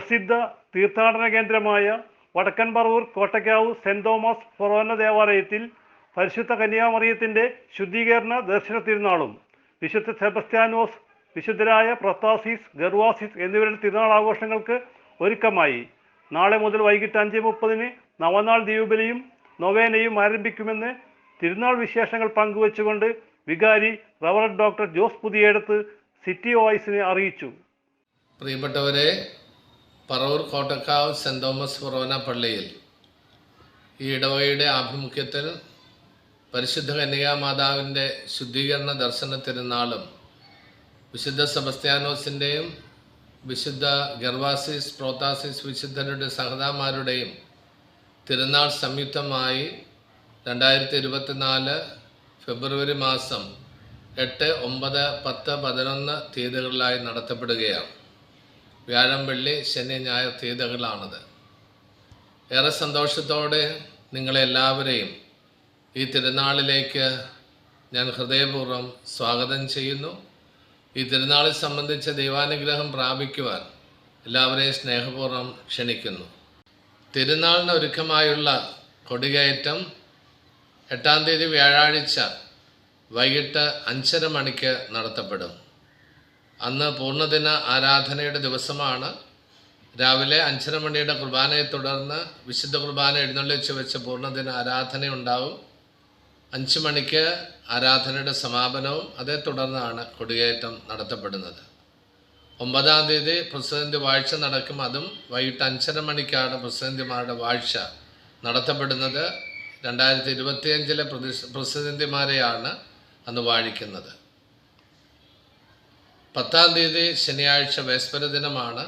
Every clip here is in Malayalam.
പ്രസിദ്ധ തീർത്ഥാടന കേന്ദ്രമായ വടക്കൻ പറവൂർ കോട്ടയ്ക്കാവ് സെന്റ് തോമസ് ഫൊറോന ദേവാലയത്തിൽ പരിശുദ്ധ കന്യാമറിയത്തിൻ്റെ ശുദ്ധീകരണ ദർശന തിരുനാളും വിശുദ്ധ സെബസ്ത്യാനോസ്, വിശുദ്ധരായ പ്രൊത്താസീസ്, ഗർവാസിസ് എന്നിവരുടെ തിരുനാൾ ആഘോഷങ്ങൾക്ക് ഒരുക്കമായി. നാളെ മുതൽ വൈകിട്ട് 5:30 നവനാൾ ദീപബലിയും നൊവേനയും ആരംഭിക്കുമെന്ന് തിരുനാൾ വിശേഷങ്ങൾ പങ്കുവച്ചുകൊണ്ട് വികാരി reverend doctor Jose Puthiyedath city വോയിസിനെ അറിയിച്ചു. പ്രിയപ്പെട്ടവരെ, Paravur Kottakkavu saint Thomas forane പള്ളിയിൽ ഈ ഇടവകയുടെ ആഭിമുഖ്യത്തിൽ പരിശുദ്ധ കന്യകാമാതാവിൻ്റെ ശുദ്ധീകരണ ദർശന തിരുനാളും വിശുദ്ധ സെബസ്ത്യാനോസിൻ്റെയും വിശുദ്ധ ഗർവാസിസ്, പ്രോത്താസിസ് വിശുദ്ധരുടെ സഹതാമാരുടെയും തിരുനാൾ സംയുക്തമായി 2024 ഫെബ്രുവരി മാസം 8, 9, 10, 11 തീയതികളിലായി നടത്തപ്പെടുകയാണ്. വ്യാഴം, വെള്ളി, ശനി, ഞായർ തീയതികളാണത്. ഏറെ സന്തോഷത്തോടെ നിങ്ങളെല്ലാവരെയും ഈ തിരുനാളിലേക്ക് ഞാൻ ഹൃദയപൂർവ്വം സ്വാഗതം ചെയ്യുന്നു. ഈ തിരുനാളിൽ സംബന്ധിച്ച ദൈവാനുഗ്രഹം പ്രാപിക്കുവാൻ എല്ലാവരെയും സ്നേഹപൂർവ്വം ക്ഷണിക്കുന്നു. തിരുനാളിന് ഒരുക്കമായുള്ള കൊടികയറ്റം 8-ാം തീയതി വ്യാഴാഴ്ച വൈകിട്ട് 5:30 മണിക്ക് നടത്തപ്പെടും. അന്ന് പൂർണ്ണദിന ആരാധനയുടെ ദിവസമാണ്. രാവിലെ 5:30 മണിയുടെ കുർബാനയെ തുടർന്ന് വിശുദ്ധ കുർബാന എഴുന്നള്ളിച്ച് വെച്ച് പൂർണ്ണദിന ആരാധനയുണ്ടാവും. 5 മണിക്ക് ആരാധനയുടെ സമാപനവും അതേ തുടർന്നാണ് കൊടികയറ്റം നടത്തപ്പെടുന്നത്. 9-ാം തീയതി പ്രസിഡന്റ് വാഴ്ച നടക്കും. അതും വൈകിട്ട് 5:30 മണിക്കാണ് പ്രസിഡന്റുമാരുടെ വാഴ്ച നടത്തപ്പെടുന്നത്. 2025 പ്രസിഡന്റുമാരെയാണ് അന്ന് വാഴിക്കുന്നത്. 10-ാം തീയതി ശനിയാഴ്ച വേസ്പര ദിനമാണ്.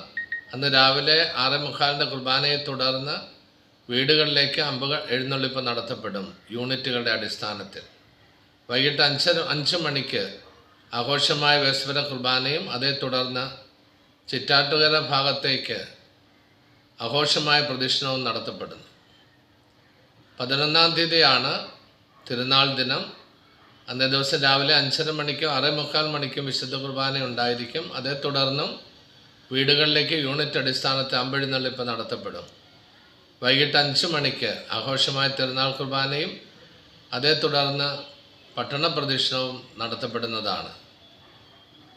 അന്ന് രാവിലെ 6:45 കുർബാനയെ തുടർന്ന് വീടുകളിലേക്ക് അമ്പുകൾ എഴുന്നള്ളിപ്പ് നടത്തപ്പെടും യൂണിറ്റുകളുടെ അടിസ്ഥാനത്തിൽ. വൈകിട്ട് 5 മണിക്ക് ആഘോഷമായ വേസ്പര കുർബാനയും അതേ തുടർന്ന് ചിറ്റാറ്റുകര ഭാഗത്തേക്ക് ആഘോഷമായ പ്രദക്ഷിണവും നടത്തപ്പെടുന്നു. 11-ാം തീയതിയാണ് തിരുനാൾ ദിനം. അന്നേ ദിവസം രാവിലെ 5:30 മണിക്കും 6:45 മണിക്കും വിശുദ്ധ കുർബാന ഉണ്ടായിരിക്കും. അതേ തുടർന്നും വീടുകളിലേക്ക് യൂണിറ്റ് അടിസ്ഥാനത്തിൽ അമ്പെഴുന്നള്ളിപ്പ് നടത്തപ്പെടും. വൈകിട്ട് 5 മണിക്ക് ആഘോഷമായ തിരുനാൾ കുർബാനയും അതേ തുടർന്ന് പട്ടണ പ്രദക്ഷിണവും നടത്തപ്പെടുന്നതാണ്.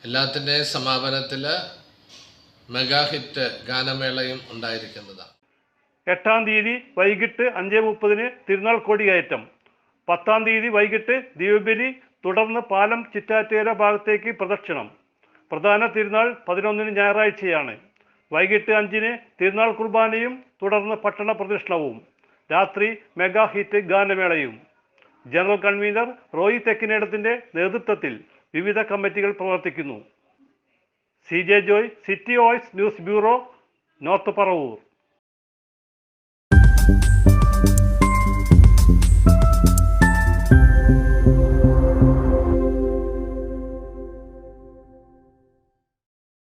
എല്ലാത്തിൻ്റെയും സമാപനത്തിൽ മെഗാ ഹിറ്റ് ഗാനമേളയും ഉണ്ടായിരിക്കുന്നതാണ്. 8-ാം തീയതി വൈകിട്ട് 5:30 തിരുനാൾ കൊടികയറ്റം. 10-ാം തീയതി വൈകിട്ട് ദീപബലി, തുടർന്ന് പാലം ചിറ്റാറ്റുകര ഭാഗത്തേക്ക് പ്രദക്ഷിണം. പ്രധാന തിരുനാൾ 11 ഞായറാഴ്ചയാണ്. വൈകിട്ട് 5 തിരുനാൾ കുർബാനയും തുടർന്ന് പട്ടണ പ്രദക്ഷിണവും. രാത്രി മെഗാ ഹിറ്റ് ഗാനമേളയും. ജനറൽ കൺവീനർ റോയി തെക്കിനേടത്തിൻ്റെ നേതൃത്വത്തിൽ വിവിധ കമ്മിറ്റികൾ പ്രവർത്തിക്കുന്നു. CJ Joy, city voice news bureau, north Paravur.